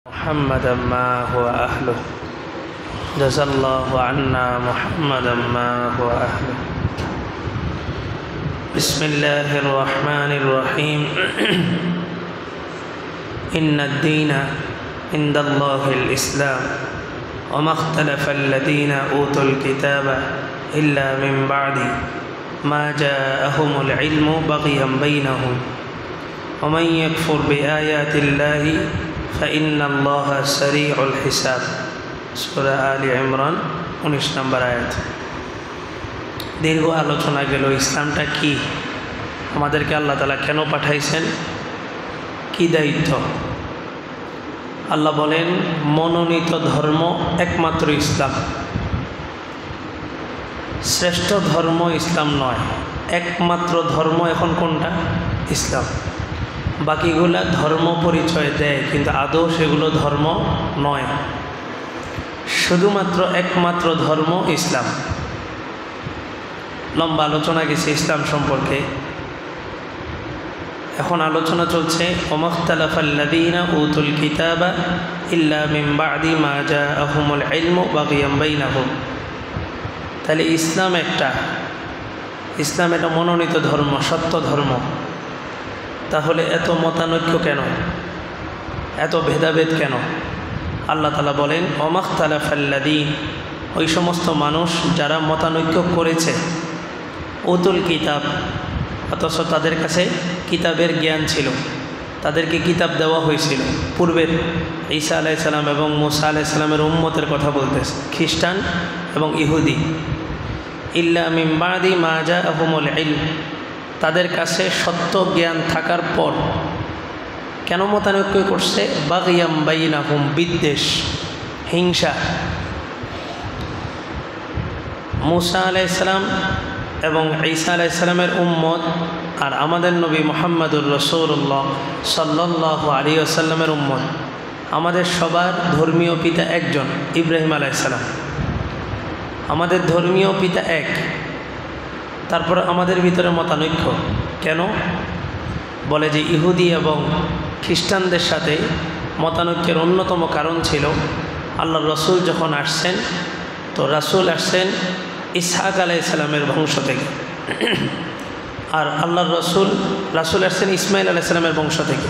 محمدا ما هو أهله جزا الله عنا محمدا ما هو أهله بسم الله الرحمن الرحيم إن الدين عند الله الإسلام وما اختلف الذين أوتوا الكتاب إلا من بعد ما جاءهم العلم بغيا بينهم ومن يكفر بآيات الله فإن الله سريع الحساب সূরা আলী ইমরান 19 নম্বর আয়াত। দীর্ঘ আলোচনা গেল ইসলামটা কি, আমাদেরকে আল্লাহ তাআলা কেন পাঠাইছেন, কি দায়িত্ব। আল্লাহ বলেন মনোনীত ধর্ম একমাত্র ইসলাম, শ্রেষ্ঠ ধর্ম ইসলাম নয়, একমাত্র ধর্ম এখন কোনটা? ইসলাম। বাকিগুলা ধর্ম পরিচয় দেয় কিন্তু আদৌ সেগুলো ধর্ম নয়, শুধুমাত্র একমাত্র ধর্ম ইসলাম। লম্বা আলোচনা গেছে ইসলাম সম্পর্কে, এখন আলোচনা চলছে ওমাখতালাফাল্লাযীনা উতুল কিতাবা ইল্লা মিন বা'দি মা জাআহুমুল ইলমু বাগিয়াম বাইনাহুম। তাহলে ইসলাম একটা মনোনীত ধর্ম, সত্য ধর্ম, তাহলে এত মতানৈক্য কেন, এত ভেদাভেদ কেন? আল্লাহ তাআলা বলেন ওমাখতালাফাল্লাযীন, ওই সমস্ত মানুষ যারা মতানৈক্য করেছে, উতুল কিতাব, অথচ তাদের কাছে কিতাবের জ্ঞান ছিল, তাদেরকে কিতাব দেওয়া হয়েছিল। পূর্বের ঈসা আলাইহিস সালাম এবং মূসা আলাইহিস সালামের উম্মতের কথা বলতেছে, খ্রিস্টান এবং ইহুদি। ইল্লা মিন বা'দি মা জাআহুমুল ইলম, তাদের কাছে সত্য জ্ঞান থাকার পর কেন মতানৈক্য করছে? বাগিয়াম বাইনাহুম, বিদ্বেষ, হিংসা। মূসা আলাইহিস সালাম এবং ঈসা আলাইহিস সালামের উম্মত আর আমাদের নবী মুহাম্মদুর রাসূলুল্লাহ সাল্লাল্লাহু আলাইহি ওয়াসাল্লামের উম্মত, আমাদের সবার ধর্মীয় পিতা একজন, ইব্রাহিম আলাইহিস সালাম। আমাদের ধর্মীয় পিতা এক, তারপর আমাদের ভিতরে মতানৈক্য কেন? বলে যে ইহুদি এবং খ্রিস্টানদের সাথে মতানৈক্যের অন্যতম কারণ ছিল আল্লাহর রসুল যখন আসছেন, তো রাসূল আসছেন ইসহাক আলাইহিস সালামের বংশ থেকে, আর আল্লাহর রাসূল আসছেন ইসমাইল আলাইহিস সালামের বংশ থেকে,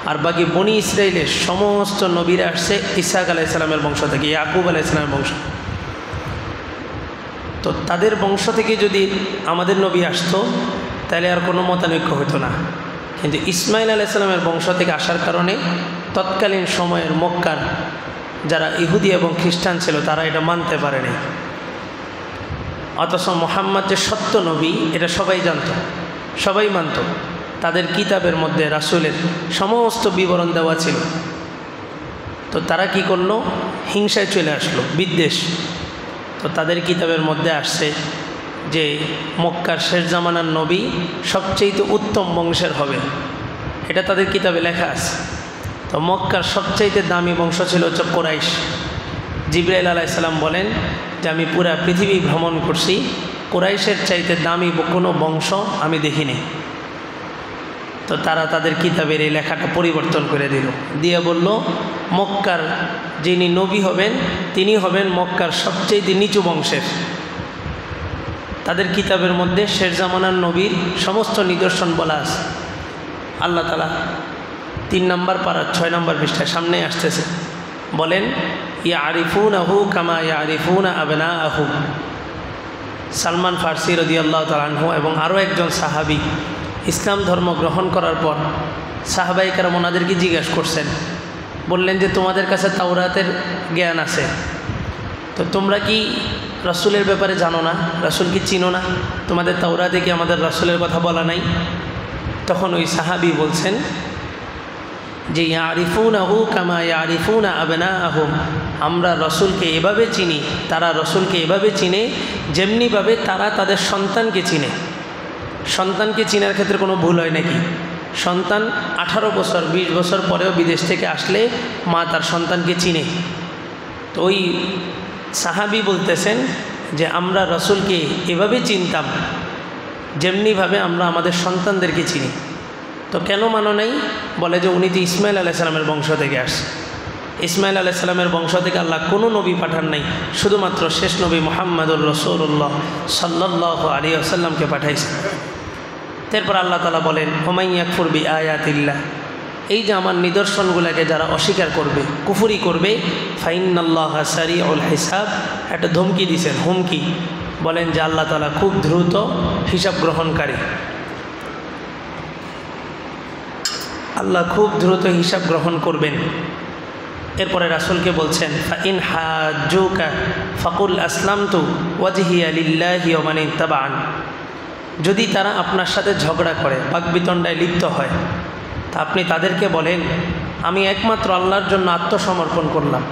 আর বাকি বনি ইসরাইলের সমস্ত নবীরা আসছে ইসহাক আলাইহিস সালামের বংশ থেকে, ইয়াকুব আলাইহিস সালামের বংশ। তো তাদের বংশ থেকে যদি আমাদের নবী আসতো তাহলে আর কোনো মতানৈক্য হতো না, কিন্তু ইসমাইল আলাইহিস সালামের বংশ থেকে আসার কারণে তৎকালীন সময়ের মক্কার যারা ইহুদি এবং খ্রিস্টান ছিল তারা এটা মানতে পারেনি। অথচ মুহাম্মদ যে সত্য নবী এটা সবাই জানত, সবাই মানত, তাদের কিতাবের মধ্যে রাসূলের সমস্ত বিবরণ দেওয়া ছিল। তো তারা কি করলো? হিংসায় চলে আসলো, বিদ্বেষ। তো তাদের কিতাবের মধ্যে আসছে যে মক্কার শেষ জামানার নবী সবচেয়ে উত্তম বংশের হবে, এটা তাদের কিতাবে লেখা আছে। তো মক্কার সবচেয়ে দামি বংশ ছিল হচ্ছে কুরাইশ। জিবরাইল আলাইহিস সালাম বলেন যে আমি পুরা পৃথিবী ভ্রমণ করছি, কুরাইশের চাইতে দামি কোনো বংশ আমি দেখিনি। তো তারা তাদের কিতাবের এই লেখাটা পরিবর্তন করে দিল, দিয়ে বলল মক্কার যিনি নবী হবেন তিনি হবেন মক্কার সবচেয়ে নিচু বংশের। তাদের কিতাবের মধ্যে শেষ জামানার নবীর সমস্ত নিদর্শন বলা আছে। আল্লাহ তাআলা 3 নম্বর পারা 6 নম্বর পৃষ্ঠায় সামনে আসতেছে, বলেন ইয়ারিফুনাহু কামা ইয়ারিফুনা আবনাআহুম। সালমান ফারসি রাদিয়াল্লাহু তাআলা আনহু এবং আরও একজন সাহাবী ইসলাম ধর্ম গ্রহণ করার পর সাহাবায়ে কেরাম ওনাদেরকে জিজ্ঞাসা করছেন, বললেন যে তোমাদের কাছে তাওরাতের জ্ঞান আছে, তো তোমরা কি রাসূলের ব্যাপারে জানো না? রাসূল কি চিনো না? তোমাদের তাওরাতে কি আমাদের রাসূলের কথা বলা নাই? তখন ওই সাহাবী বলছেন যে ইয়ারিফুনাহু কামা ইয়ারিফুনা আবনাআহুম, আমরা রাসূলকে এভাবে চিনি, তারা রাসূলকে এভাবে চিনে যেমনিভাবে তারা তাদের সন্তানকে চিনে। সন্তানকে চিনার ক্ষেত্রে কোনো ভুল হয় নাকি? সন্তান 18 বছর 20 বছর পরেও বিদেশ থেকে আসলে মা তার সন্তানকে চিনে। তো ওই সাহাবী বলতেছেন যে আমরা রাসূলকে এভাবে চিনতাম যেমনিভাবে আমরা আমাদের সন্তানদেরকে চিনি। তো কেন মানো নাই? বলে যে উনি তো ইসমাইল আলাইহিস সালামের বংশ থেকে আসছে। ইসমাইল আলাইহিস সালামের বংশ থেকে আল্লাহ কোনো নবী পাঠান নাই, শুধুমাত্র শেষ নবী মুহাম্মদুর রাসূলুল্লাহ সাল্লাল্লাহু আলাইহি ওয়াসাল্লামকে পাঠাইছেন। তারপর আল্লাহ তাআলা বলেন, ওমান ইয়াকফুর বিআয়াতিল্লাহ, এই যে আমার নিদর্শনগুলোকে যারা অস্বীকার করবে, কুফরি করবে, ফাইন্নাল্লাহা সারিউল হিসাব, একটা ধমকি দিয়েছেন, হুমকি, বলেন যে আল্লাহ তাআলা খুব দ্রুত হিসাব গ্রহণকারী, আল্লাহ খুব দ্রুত হিসাব গ্রহণ করবেন। এরপরে রাসূলকে বলছেন, ফাইন হাজ্জুকা ফাকুল আসলামতু ওয়াজহিয়া লিল্লাহি ওয়া মান ইত্তাবা'আন, যদি তারা আপনার সাথে ঝগড়া করে, বাকবিতণ্ডায় লিপ্ত হয়, তা আপনি তাদেরকে বলেন আমি একমাত্র আল্লাহর জন্য আত্মসমর্পণ করলাম।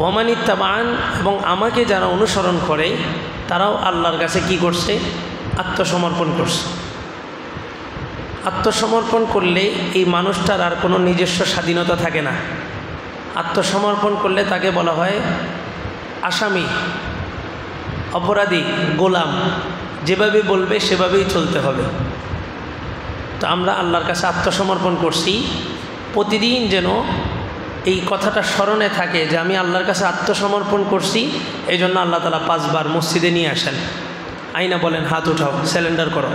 ওয়া মান ইত্তাবা'আন, এবং আমাকে যারা অনুসরণ করে তারাও আল্লাহর কাছে কি করছে? আত্মসমর্পণ করছে। আত্মসমর্পণ করলে এই মানুষটার আর কোনো নিজস্ব স্বাধীনতা থাকে না। আত্মসমর্পণ করলে তাকে বলা হয় আসামি, অপরাধী, গোলাম, যেভাবে বলবে সেভাবেই চলতে হবে। তো আমরা আল্লাহর কাছে আত্মসমর্পণ করছি, প্রতিদিন যেন এই কথাটা স্মরণে থাকে যে আমি আল্লাহর কাছে আত্মসমর্পণ করছি। এই জন্য আল্লাহ তাআলা 5 বার মসজিদে নিয়ে আসেন, আইনা বলেন হাত উঠাও, স্যালেন্ডার করো।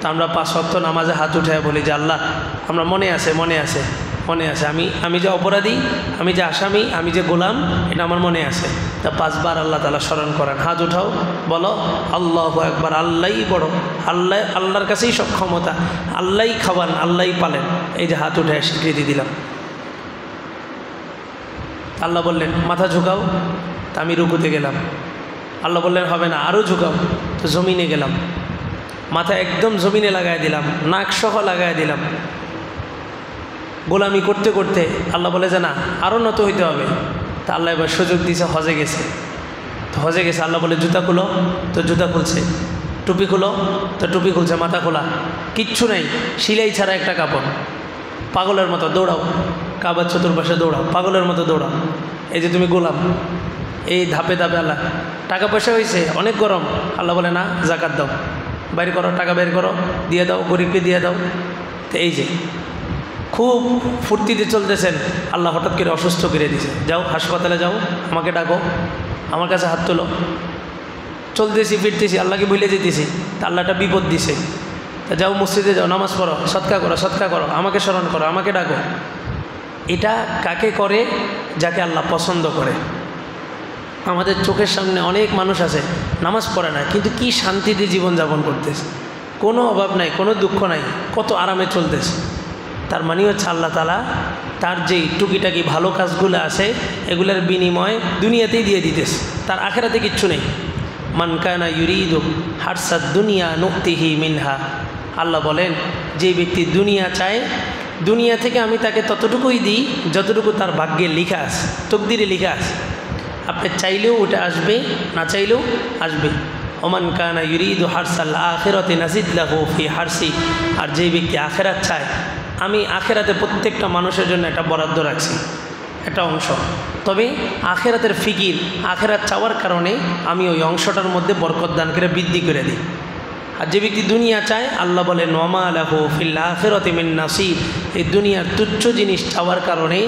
তো আমরা 5 ওয়াক্ত নামাজে হাত উঠায় বলি যে আল্লাহ, আমরা মনে আছে আমি যে অপরাধী, আমি যে আসামি, আমি যে গোলাম, এটা আমার মনে আছে। তা 5 বার আল্লাহ তাআলা স্মরণ করেন, হাত উঠাও, বলো আল্লাহু আকবার, আল্লাহই বড়, আল্লাহর কাছেই সব ক্ষমতা, আল্লাহই খাওয়ান, আল্লাহই পালেন। এই যে হাত উঠায় স্বীকৃতি দিলাম। আল্লাহ বললেন মাথা ঝুঁকাও, তা আমি রুকুতে গেলাম। আল্লাহ বললেন হবে না, আরও ঝুঁকাও, তো জমিনে গেলাম, মাথা একদম জমিনে লাগাই দিলাম, নাক সহ লাগাই দিলাম। গোলামি করতে করতে আল্লাহ বলে যে না, আরও নত হইতে হবে। তা আল্লাহ এবার সুযোগ দিয়েছে, হজে গেছে। তো হজে গেছে, আল্লাহ বলে জুতা খুলো, তো জুতা খুলছে, টুপি খুলো, তো টুপি খুলছে, মাথা খোলা, কিচ্ছু নেই, সিলাই ছাড়া একটা কাপড়। পাগলের মতো দৌড়াও, কাবার চতুর্পাশে দৌড়াও, পাগলের মতো দৌড়াও। এই যে তুমি গোলাম, এই ধাপে ধাপে আল্লাহ, টাকা পয়সা হয়েছে, অনেক গরম, আল্লাহ বলে না, জাকাত দাও, বাইর করো, টাকা বের করো, দিয়ে দাও, গরিবকে দিয়ে দাও। তো এই যে খুব ফুর্তিতে চলতেছেন, আল্লাহ হঠাৎ করে অসুস্থ করে দিয়েছে, যাও হাসপাতালে যাও, আমাকে ডাকো, আমার কাছে হাত তোলো। চলতেছি ফিরতেছি, আল্লাহকে ভুলে যেতেছি, তা আল্লাহটা বিপদ দিছে। তা যাও মসজিদে যাও, নামাজ পড়ো, সৎকা করো, আমাকে স্মরণ করো, আমাকে ডাকো। এটা কাকে করে? যাকে আল্লাহ পছন্দ করে। আমাদের চোখের সামনে অনেক মানুষ আছে নামাজ পড়ে না, কিন্তু কি শান্তিতে জীবনযাপন করতেছে, কোনো অভাব নাই, কোনো দুঃখ নাই, কত আরামে চলতেছে। তার মানে হচ্ছে আল্লাহ তাআলা তার যেই টুকিটাকি ভালো কাজগুলো আছে এগুলোর বিনিময় দুনিয়াতেই দিয়ে দিতেছে, তার আখেরাতে কিচ্ছু নেই। মান কানা ইউরিদু হারসাদ দুনিয়া নুক্তিহি মিনহা, আল্লাহ বলেন যে ব্যক্তি দুনিয়া চায়, দুনিয়া থেকে আমি তাকে ততটুকুই দিই যতটুকু তার ভাগ্যে লেখা আছে, তকদিরে লেখা আছে। আপনি চাইলেও ওটা আসবে, না চাইলেও আসবে। ওমান কানা ইউরিদু হারসাল আখিরাতি নাজিদ লাহু ফি হারসি, আর যেই ব্যক্তি আখেরাত চায়, আমি আখেরাতে প্রত্যেকটা মানুষের জন্য একটা বরাদ্দ রাখছি, একটা অংশ। তবে আখেরাতের ফিকির, আখেরাত চাওয়ার কারণে আমি ওই অংশটার মধ্যে বরকত দান করে বৃদ্ধি করে দিই। আর যে ব্যক্তি দুনিয়া চায়, আল্লাহ বলেন ওয়ামা লাহু ফিল আখিরাতি মিন নাসিব, এই দুনিয়ার তুচ্ছ জিনিস চাওয়ার কারণে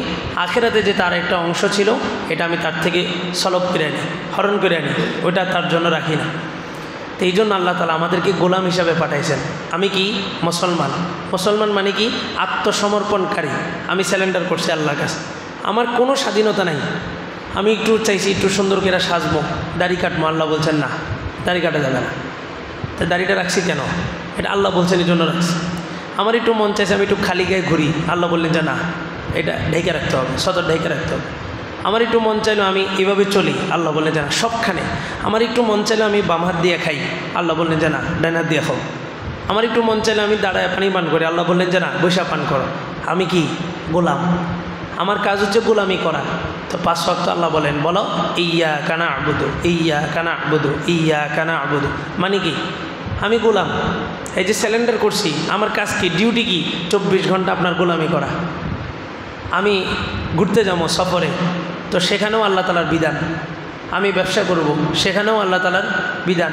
আখেরাতে যে তার একটা অংশ ছিল এটা আমি তার থেকে সলব করে আনি, হরণ করে আনি, ওটা তার জন্য রাখি না। তো এই জন্য আল্লাহ তাআলা আমাদেরকে গোলাম হিসাবে পাঠাইছেন। আমি কি? মুসলমান। মুসলমান মানে কি? আত্মসমর্পণকারী। আমি স্যালেন্ডার করছি আল্লাহর কাছে, আমার কোনো স্বাধীনতা নাই। আমি একটু চাইছি একটু সুন্দর করে সাজবো, দাড়ি কাটবো, আল্লাহ বলছেন না, দাড়ি কাটা যাবে না। তা দাড়িটা রাখছি কেন? এটা আল্লাহ বলছেন এই জন্য রাখছি। আমার একটু মন চাইছে আমি একটু খালি গায়ে ঘুরি, আল্লাহ বললেন যে না, এটা ঢেকে রাখতে হবে, সদর ঢেকে রাখতে হবে। আমার একটু মন চাইলো আমি এভাবে চলি, আল্লাহ বললেন যে না, সবখানে। আমার একটু মন চাইলো আমি বাম হাত দিয়ে খাই, আল্লাহ বললেন যে না, ডান হাত দিয়ে খাও। আমার একটু মন চাইলে আমি দাঁড়ায় পানি পান করি, আল্লাহ বললেন যে না, বৈশা পান করো। আমি কি? গোলাম। আমার কাজ হচ্ছে গোলামি করা। তো 5 ওয়াক্ত আল্লাহ বলেন বলো ইয়্যাকা না'বুদু, ইয়্যাকা না'বুদু, ইয়্যাকা না'বুদু, মানে কি? আমি গোলাম। এই যে স্যালেন্ডার করছি, আমার কাজ কি, ডিউটি কি? 24 ঘন্টা আপনার গোলামি করা। আমি ঘুরতে যাবো সফরে, তো সেখানেও আল্লাহ তাআলার বিধান। আমি ব্যবসা করব, সেখানেও আল্লাহ তাআলার বিধান।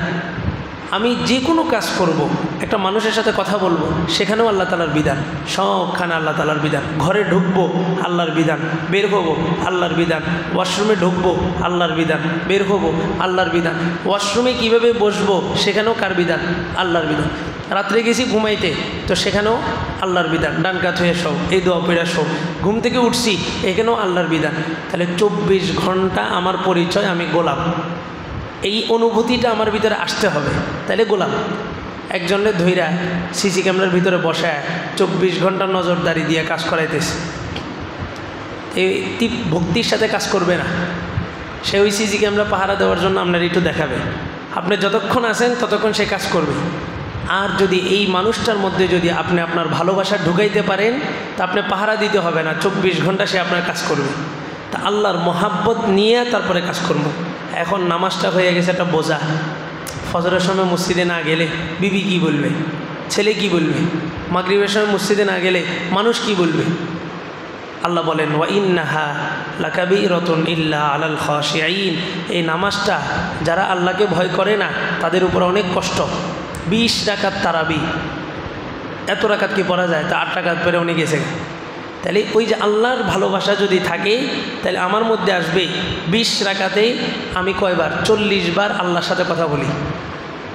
আমি যে কোনো কাজ করব, একটা মানুষের সাথে কথা বলবো, সেখানেও আল্লাহ তাআলার বিধান, সবখানে আল্লাহ তাআলার বিধান। ঘরে ঢুকবো আল্লাহর বিধান, বের হবো আল্লাহর বিধান। ওয়াশরুমে ঢুকবো আল্লাহর বিধান, বের হবো আল্লাহর বিধান। ওয়াশরুমে কীভাবে বসবো সেখানেও কার বিধান? আল্লাহর বিধান। রাত্রে গেছি ঘুমাইতে, তো সেখানেও আল্লাহর বিধান, ডান কাত হয়ে শোও, এই দোয়া পড়ে শোও। ঘুম থেকে উঠছি, এখানেও আল্লাহর বিধান। তাহলে 24 ঘন্টা আমার পরিচয় আমি গোলাম। এই অনুভূতিটা আমার ভিতরে আসতে হবে, তাইলে গোলাম। একজনের ধৈরা সিসি ক্যামেরার ভিতরে বসায় 24 ঘন্টা নজরদারি দিয়ে কাজ করাইতেছে, এই ভক্তির সাথে কাজ করবে না। সে ওই সিসি ক্যামেরা পাহারা দেওয়ার জন্য আপনার একটু দেখাবে, আপনি যতক্ষণ আছেন ততক্ষণ সে কাজ করবে। আর যদি এই মানুষটার মধ্যে যদি আপনি আপনার ভালোবাসা ঢুকাইতে পারেন, তা আপনি পাহারা দিতে হবে না, 24 ঘন্টা সে আপনার কাজ করবে। তা আল্লাহর মহাব্বত নিয়ে তারপরে কাজ করবো। এখন নামাজটা হয়ে গেছে একটা বোঝা। ফজরের সময় মসজিদে না গেলে বিবি কি বলবে, ছেলে কি বলবে, মাগরিবের সময় মসজিদে না গেলে মানুষ কি বলবে। আল্লাহ বলেন ওয়া ইন্নাহা লাকাবীরাতুন ইল্লা আলাল খাশিঈন, এই নামাজটা যারা আল্লাহকে ভয় করে না তাদের উপর অনেক কষ্ট। 20 রাকাত তারাবি, এত রাকাত কি পড়া যায়? তা 8 রাকাত পরে উনি গেছে। তাহলে ওই যে আল্লাহর ভালোবাসা যদি থাকে, তাহলে আমার মধ্যে আসবে 20 রাকাতে আমি কয়বার? 40 বার আল্লাহর সাথে কথা বলি।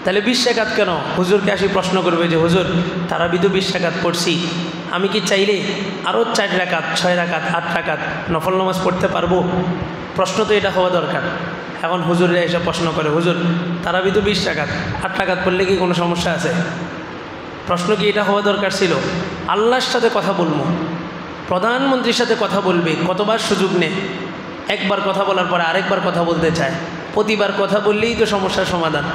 তাহলে 20 রাকাত কেন? হুজুরকে আসি প্রশ্ন করবে যে হুজুর তারাবি তো 20 রাকাত পড়ছি, আমি কি চাইলে আরও 4 রাকাত, 6 রাকাত, 8 রাকাত নফল নামাজ পড়তে পারবো? প্রশ্ন তো এটা হওয়া দরকার। এখন হুজুররা এসে প্রশ্ন করে, হুজুর তারাবি তো 20 রাকাত, 8 রাকাত পড়লে কি কোনো সমস্যা আছে? প্রশ্ন কি এটা হওয়া দরকার ছিল? আল্লাহর সাথে কথা বলবো, প্রধানমন্ত্রীর সাথে কথা বলবে, কতবার সুযোগ নেই। একবার কথা বলার পরে আরেকবার কথা বলতে চায়, প্রতিবার কথা বললেই তো সমস্যার সমাধান।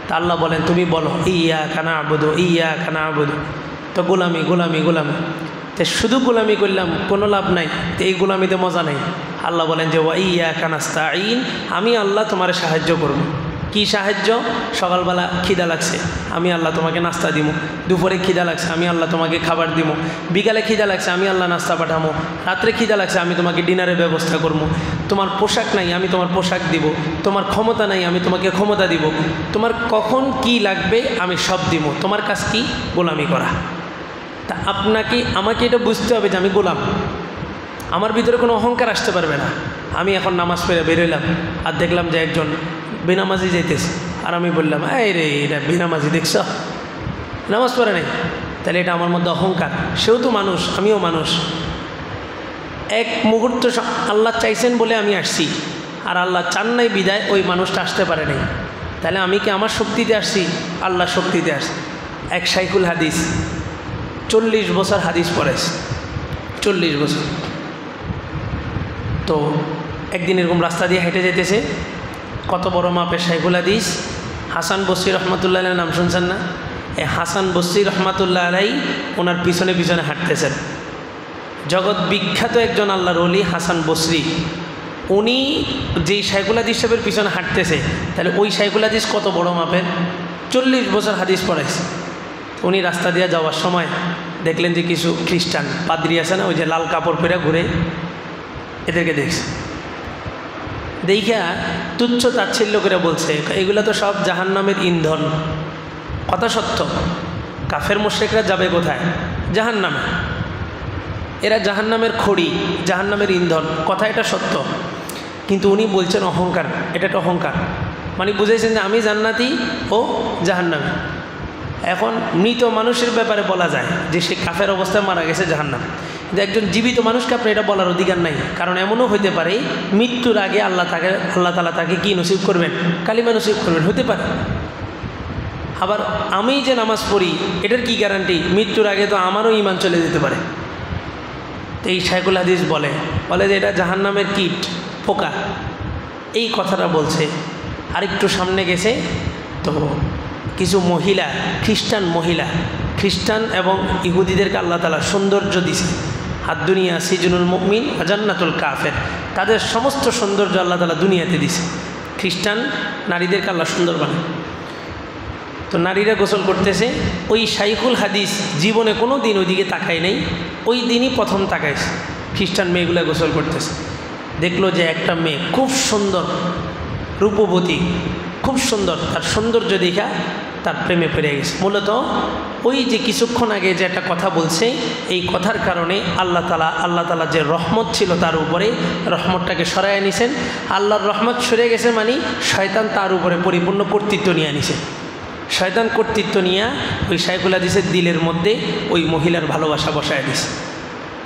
তা আল্লাহ বলেন তুমি বলো ইয়াকা না'বুদু ইয়াকা না'বুদু, তো গোলামি গোলামি গোলামি। তো শুধু গোলামি করলাম কোনো লাভ নাই, তো এই গোলামিতে মজা নেই। আল্লাহ বলেন যে ওয়া ইয়াকা নাস্তাঈন, আমি আল্লাহ তোমার সাহায্য করব। কি সাহায্য? সকালবেলা খিদা লাগছে, আমি আল্লাহ তোমাকে নাস্তা দিব। দুপুরে খিদা লাগছে, আমি আল্লাহ তোমাকে খাবার দিব। বিকালে খিদা লাগছে, আমি আল্লাহ নাস্তা পাঠাবো। রাত্রে খিদা লাগছে, আমি তোমাকে ডিনারের ব্যবস্থা করব। তোমার পোশাক নাই, আমি তোমার পোশাক দিব। তোমার ক্ষমতা নাই, আমি তোমাকে ক্ষমতা দিব। তোমার কখন কি লাগবে আমি সব দিব। তোমার কাজ কি? গোলামি করা। তা আপনাকে আমাকে এটা বুঝতে হবে যে আমি গোলাম। আমার ভিতরে কোনো অহংকার আসতে পারবে না। আমি এখন নামাজ পড়ে বেরোলাম, আর দেখলাম যে একজন বেনামাজি যাইতেছে, আর আমি বললাম এই রে এটা বেনামাজি দেখছ, নামাজ পড়ে নাই। তাহলে এটা আমার মধ্যে অহংকার। সেও তো মানুষ, আমিও মানুষ। এক মুহূর্ত আল্লাহ চাইছেন বলে আমি আসছি, আর আল্লাহ চান নাই বিদায় ওই মানুষটা আসতে পারে নাই। তাহলে আমি কি আমার শক্তিতে আসছি? আল্লাহ শক্তিতে আসছি। এক শাইখুল হাদিস 40 বছর হাদিস পড়েছে, 40 বছর। তো একদিন এরকম রাস্তা দিয়ে হেঁটে যেতেছে, কত বড় মাপের শাইখুল হাদিস হাসান বসরি রহমতুল্লাহ আলাইহির নাম শুনছেন না? এই হাসান বসরি রহমতুল্লাহ আলাইহি ওনার পিছনে পিছনে হাঁটতেছেন। জগৎ বিখ্যাত একজন আল্লাহর ওলি হাসান বসরি, উনি যেই শাইখুল হাদিস সাহেবের পিছনে হাঁটতেছে, তাহলে ওই শাইখুল হাদিস কত বড় মাপের? 40 বছর হাদিস পড়াইছে। উনি রাস্তা দিয়ে যাওয়ার সময় দেখলেন যে কিছু খ্রিস্টান পাদ্রী আছে না, ওই যে লাল কাপড় পরে ঘুরে, এদেরকে দেখছে। দেখা তুচ্ছ তাচ্ছিল্য করে বলছে এগুলো তো সব জাহান্নামের ইন্ধন। কথা সত্য। কাফের মুশরিকরা যাবে কোথায়? জাহান্নামে। এরা জাহান্নামের খড়ি, জাহান্নামের ইন্ধন। কথা এটা সত্য, কিন্তু উনি বলছেন অহংকার। এটা একটা অহংকার, মানে বুঝেছেন যে আমি জান্নাতি ও জাহান্নামী। এখন মৃত মানুষের ব্যাপারে বলা যায় যে সে কাফের অবস্থায় মারা গেছে জাহান্নাম, কিন্তু একজন জীবিত মানুষকে আপনি এটা বলার অধিকার নাই। কারণ এমনও হতে পারে মৃত্যুর আগে আল্লাহ তাআলা তাকে কি নসিব করবেন? কালিমা নসিব করবেন, হতে পারে। আবার আমি যে নামাজ পড়ি এটার কি গ্যারান্টি? মৃত্যুর আগে তো আমারও ঈমান চলে যেতে পারে। তো এই শাইখুল হাদিস বলে যে এটা জাহান্নামের কীট, পোকা, এই কথাটা বলছে। আরেকটু সামনে গেছে তো কিছু মহিলা, খ্রিস্টান এবং ইহুদিদেরকে আল্লাহ তাআলা সৌন্দর্য দিছে। আর দুনিয়া সিজনুল মুমিন ওয়া জান্নাতুল কাফের, তাদের সমস্ত সৌন্দর্য আল্লাহ তাআলা দুনিয়াতে দিছে। খ্রিস্টান নারীদেরকে আল্লাহ সুন্দর বানায়। তো নারীরা গোসল করতেছে, ওই শাইখুল হাদিস জীবনে কোনো দিন ওইদিকে তাকায় নেই, ওই দিনই প্রথম তাকাইছে। খ্রিস্টান মেয়েগুলো গোসল করতেছে, দেখলো যে একটা মেয়ে খুব সুন্দর, রূপবতী, খুব সুন্দর, তার সৌন্দর্য দেখা তার প্রেমে পড়ে গেছে। মূলত ওই যে কিছুক্ষণ আগে যে একটা কথা বলছে, এই কথার কারণে আল্লাহ তালা যে রহমত ছিল তার উপরে, রহমতটাকে সরাইয়া নিছেন। আল্লাহর রহমত সরে গেছে মানে শয়তান তার উপরে পরিপূর্ণ কর্তৃত্ব নিয়ে আনিছে। শয়তান কর্তৃত্ব নিয়ে ওই শাইখুল হাদিসের দিলের মধ্যে ওই মহিলার ভালোবাসা বসায় দিছে।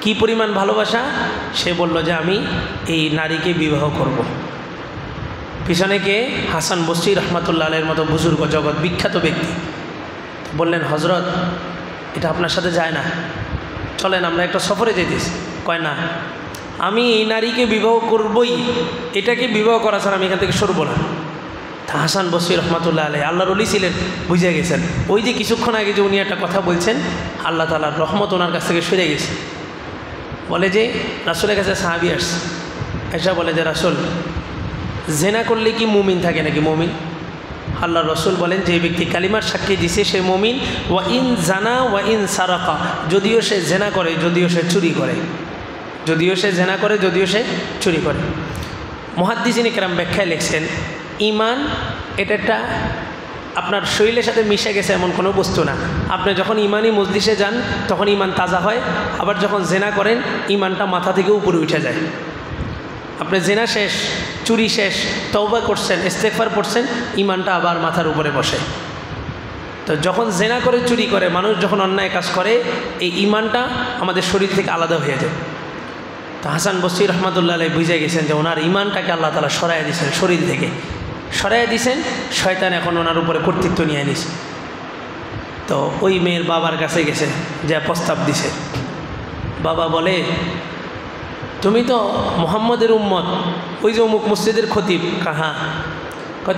কি পরিমাণ ভালোবাসা! সে বলল যে আমি এই নারীকে বিবাহ করব। পিছনে কে? হাসান বসরি রহমাতুল্লাহ আলাইহির মতো বুজুর্গ, জগৎ বিখ্যাত ব্যক্তি। বললেন, হজরত, এটা আপনার সাথে যায় না, চলেন আমরা একটা সফরে যেতেছি। কয় না, আমি এই নারীকে বিবাহ করবই, এটাকে বিবাহ করা ছাড়া আমি এখান থেকে সরব না। তা হাসান বসরি রহমাতুল্লাহ আলাইহি আল্লাহর ওলি ছিলেন, বুঝে গেছেন ওই যে কিছুক্ষণ আগে যে উনি একটা কথা বলছেন, আল্লাহ তাআলার রহমত ওনার কাছ থেকে সরে গেছে। বলে যে রাসূলের কাছে সাহাবী আসছে, এসে বলে যে রাসূল, জেনা করলে কি মুমিন থাকে নাকি? মুমিন। আল্লাহ রসুল বলেন, যে ব্যক্তি কালিমার সাক্ষী দিছে সে মুমিন। ওয়া ইন জানা ওয়া ইন সারাকা, যদিও সে জেনা করে, যদিও সে চুরি করে, যদিও সে জেনা করে, যদিও সে চুরি করে। মুহাদ্দিসিনে কেরাম ব্যাখ্যায় লিখছেন, ঈমান এটা একটা আপনার শরীরের সাথে মিশে গেছে এমন কোনো বস্তু না। আপনি যখন ইমানি মজলিসে যান তখন ইমান তাজা হয়, আবার যখন জেনা করেন ইমানটা মাথা থেকে উপরে উঠে যায়। আপনি জেনা শেষ, চুরি শেষ, তওবা করছেন, ইস্তেগফার পড়ছেন, ইমানটা আবার মাথার উপরে বসে। তো যখন জেনা করে, চুরি করে, মানুষ যখন অন্যায় কাজ করে, এই ইমানটা আমাদের শরীর থেকে আলাদা হয়ে যায়। তো হাসান বসরি রহমাতুল্লাহ আলাইহি বুঝে গেছেন যে ওনার ইমানটাকে আল্লাহ তাআলা সরাইয়া দিয়েছেন, শরীর থেকে সরাইয়া দিয়েছেন। শয়তান এখন ওনার উপরে কর্তৃত্ব নিয়ে নিছে। তো ওই মেয়ের বাবার কাছে গেছে, যে প্রস্তাব দিছে। বাবা বলে, তুমি তো মুহাম্মদের উম্মত, ওই যে অমুক মসজিদের খতিব। কাহা?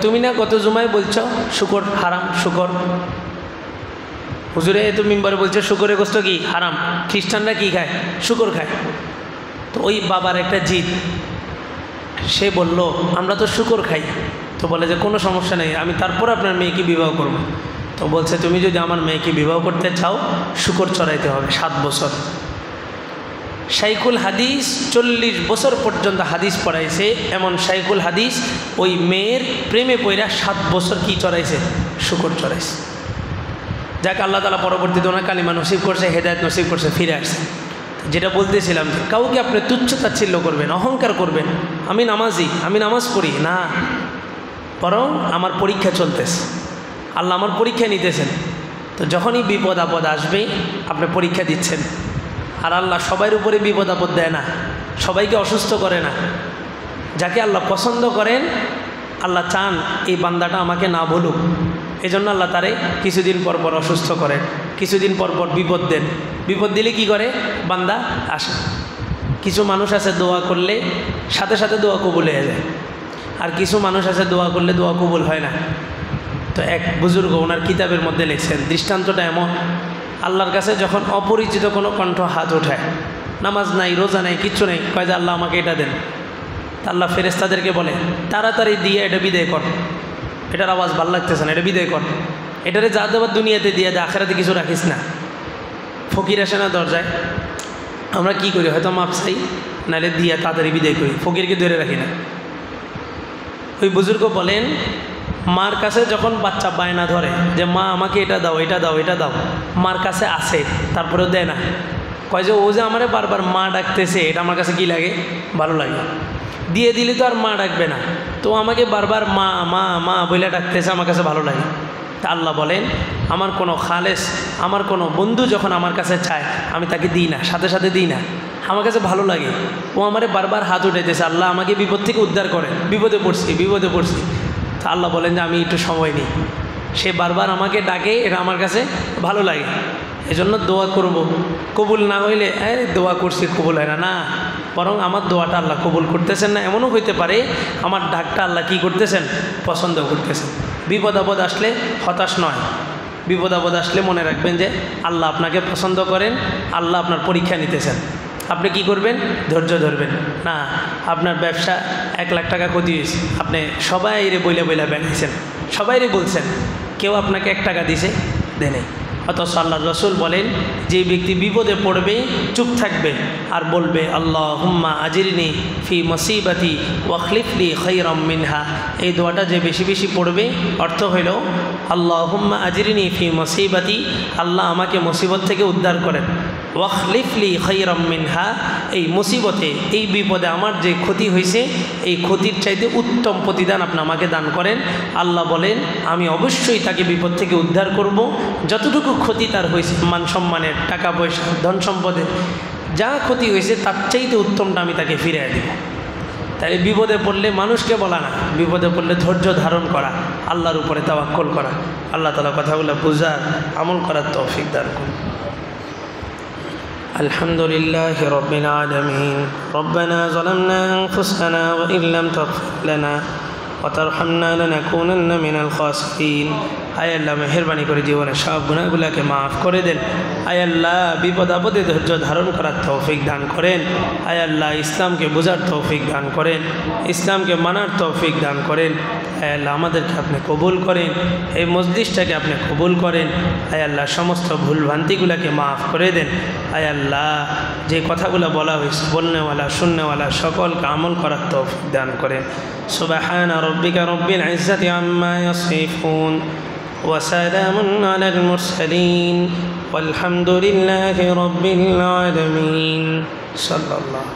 তুমি না গত জুমায় বলছো শুকর হারাম, শুকর। হুজুরে তো মিম্বারে বলছে শুকরের গোস্ত কি হারাম, খ্রিস্টানরা কি খায়? শুকর খায়। তো ওই বাবার একটা জিদ, সে বলল আমরা তো শুকর খাই। তো বলে যে কোনো সমস্যা নেই, আমি তারপর আপনার মেয়েকে বিবাহ করব। তো বলছে, তুমি যদি আমার মেয়েকে বিবাহ করতে চাও শুকর চড়াইতে হবে 7 বছর। শাইখুল হাদিস 40 বছর পর্যন্ত হাদিস পড়াইছে, এমন শাইখুল হাদিস ওই মেয়ের প্রেমে পইরা 7 বছর কি চড়াইছে? শুকর চড়াইছে। যাকে আল্লাহ তাআলা পরবর্তীতে ওনার কালিমা নসিব করছে, হেদায়েত নসিব করছে, ফিরে আসছে। যেটা বলতেছিলাম, যে কাউকে আপনি তুচ্ছ তাচ্ছিল্য করবেন, অহংকার করবেন, আমি নামাজি, আমি নামাজ পড়ি না, বরং আমার পরীক্ষা চলতেছে, আল্লাহ আমার পরীক্ষা নিতেছেন। তো যখনই বিপদ আপদ আসবে আপনি পরীক্ষা দিচ্ছেন। আর আল্লাহ সবার উপরে বিপদ আপদ দেয় না, সবাইকে অসুস্থ করে না। যাকে আল্লাহ পছন্দ করেন, আল্লাহ চান এই বান্দাটা আমাকে না বলুক, এজন্য আল্লাহ তারে কিছুদিন পর পর অসুস্থ করেন, কিছুদিন পর পর বিপদ দেন। বিপদ দিলে কি করে? বান্দা আসে। কিছু মানুষ আছে দোয়া করলে সাথে সাথে দোয়া কবুল হয়ে যায়, আর কিছু মানুষ আছে দোয়া করলে দোয়া কবুল হয় না। তো এক বুজুর্গ ওনার কিতাবের মধ্যে লিখছেন, দৃষ্টান্তটা এমন, আল্লাহর কাছে যখন অপরিচিত কোনো কণ্ঠ হাত ওঠায়, নামাজ নাই, রোজা নাই, কিচ্ছু নেই, কয় যে আল্লাহ আমাকে এটা দেন। তা আল্লাহ ফেরেশতাদেরকে বলে, তাড়াতাড়ি দিয়ে এটা বিদায় কর, এটার আওয়াজ ভালো লাগতেছে না, এটা বিদায় কর, এটারে যা দেবার দুনিয়াতে দিয়ে দে, আখেরাতে কিছু রাখিস না। ফকির আসে না দরজায়, আমরা কি করি? হয়তো মাপ চাই, নাহলে দিয়ে তাড়াতাড়ি বিদায় করি, ফকিরকে ধরে রাখি না। ওই বুজুর্গ বলেন, মার কাছে যখন বাচ্চা বায়না ধরে যে মা আমাকে এটা দাও, এটা দাও, এটা দাও, মার কাছে আসে, তারপরেও দেয় না, কয় যে ও যে আমারে বারবার মা ডাকতেছে, এটা আমার কাছে কি লাগে? ভালো লাগে। দিয়ে দিলে তো আর মা ডাকবে না, তো আমাকে বারবার মা মা মা বলে ডাকতেছে, আমার কাছে ভালো লাগে। তা আল্লাহ বলেন, আমার কোনো খালেস, আমার কোনো বন্ধু যখন আমার কাছে চায়, আমি তাকে দিই না, সাথে সাথে দিই না, আমার কাছে ভালো লাগে। ও আমারে বারবার হাত উঠাইতেছে, আল্লাহ আমাকে বিপদ থেকে উদ্ধার করেন, বিপদে পড়ছি, বিপদে পড়ছি। তা আল্লাহ বলেন যে আমি একটু সময় নিই, সে বারবার আমাকে ডাকে, এটা আমার কাছে ভালো লাগে, এজন্য দোয়া করব। কবুল না হইলে দোয়া করছি কবুল হয় না, না, বরং আমার দোয়াটা আল্লাহ কবুল করতেছেন না, এমনও হইতে পারে আমার ডাকটা আল্লাহ কি করতেছেন? পছন্দ করতেছেন। বিপদ আপদ আসলে হতাশ নয়, বিপদ আপদ আসলে মনে রাখবেন যে আল্লাহ আপনাকে পছন্দ করেন, আল্লাহ আপনার পরীক্ষা নিতেছেন। আপনি কি করবেন? ধৈর্য ধরবেন না। আপনার ব্যবসা 1 লাখ টাকা ক্ষতি হয়েছে, আপনি সবাইরে বইলা বইলা ব্যাংকেছেন, সবাইরে বলছেন, কেউ আপনাকে 1 টাকা দিছে দেয় নাই, অথচ আল্লাহর রসুল বলেন, যে ব্যক্তি বিপদে পড়বে চুপ থাকবে আর বলবে আল্লাহুম্মা আজিরনি ফি মুসিবাতি ওয়াখলিফলি খাইরাম মিনহা, এই দোয়াটা যে বেশি বেশি পড়বে, অর্থ হইল আল্লাহুম্মা আজিরনি ফি মুসিবাতি, আল্লাহ আমাকে মুসিবত থেকে উদ্ধার করেন, ওয়াখলিফলি খাইরাম মিনহা, এই মুসিবতে এই বিপদে আমার যে ক্ষতি হয়েছে এই ক্ষতির চাইতে উত্তম প্রতিদান আপনি আমাকে দান করেন। আল্লাহ বলেন আমি অবশ্যই তাকে বিপদ থেকে উদ্ধার করব, যতটুকু ক্ষতি তার হয়েছে, মান সম্মানের, টাকা পয়সা, ধন সম্পদের যা ক্ষতি হয়েছে তার চাইতে উত্তমটা আমি তাকে ফিরিয়ে দেব। তাই বিপদে পড়লে মানুষকে বলা না, বিপদে পড়লে ধৈর্য ধারণ করা, আল্লাহর উপরে তাওয়াক্কুল করা। আল্লাহ তাআলা কথাগুলো বুঝার, আমল করার তৌফিক দান করুন। আলহামদুলিল্লাহি রাব্বিল আলামিন। রব্বানা যালামনা আনফুসানা ওয়া ইন লাম তাগফির লানা ওয়া তারহামনা লানাকুনান্না মিনাল খাসিরিন। আয় আল্লাহ, মেহেরবানি করে জীবনের সব গুনাহগুলোকে মাফ করে দেন। আয় আল্লাহ, বিপদ আপদে ধৈর্য ধারণ করার তৌফিক দান করেন। আয় আল্লাহ, ইসলামকে বোঝার তৌফিক দান করেন, ইসলামকে মানার তৌফিক দান করেন। আয় আল্লাহ, আমাদেরকে আপনি কবুল করেন, এই মজলিসটাকে আপনি কবুল করেন। আয় আল্লাহ, সমস্ত ভুলভ্রান্তিগুলোকে মাফ করে দেন। আয় আল্লাহ, যে কথাগুলো বলা হয়েছে বলনেওয়ালা শুননেওয়ালা সকলকে আমল করার তৌফিক দান করেন। সুবহান রাব্বিকা রব্বিল ইজ্জাতি আম্মা ইয়াসিফুন ওয়া সালামুন আলাল মুরসালিন ওয়ালহামদুলিল্লাহি রাব্বিল আলামিন। সাল্লাল্লাহু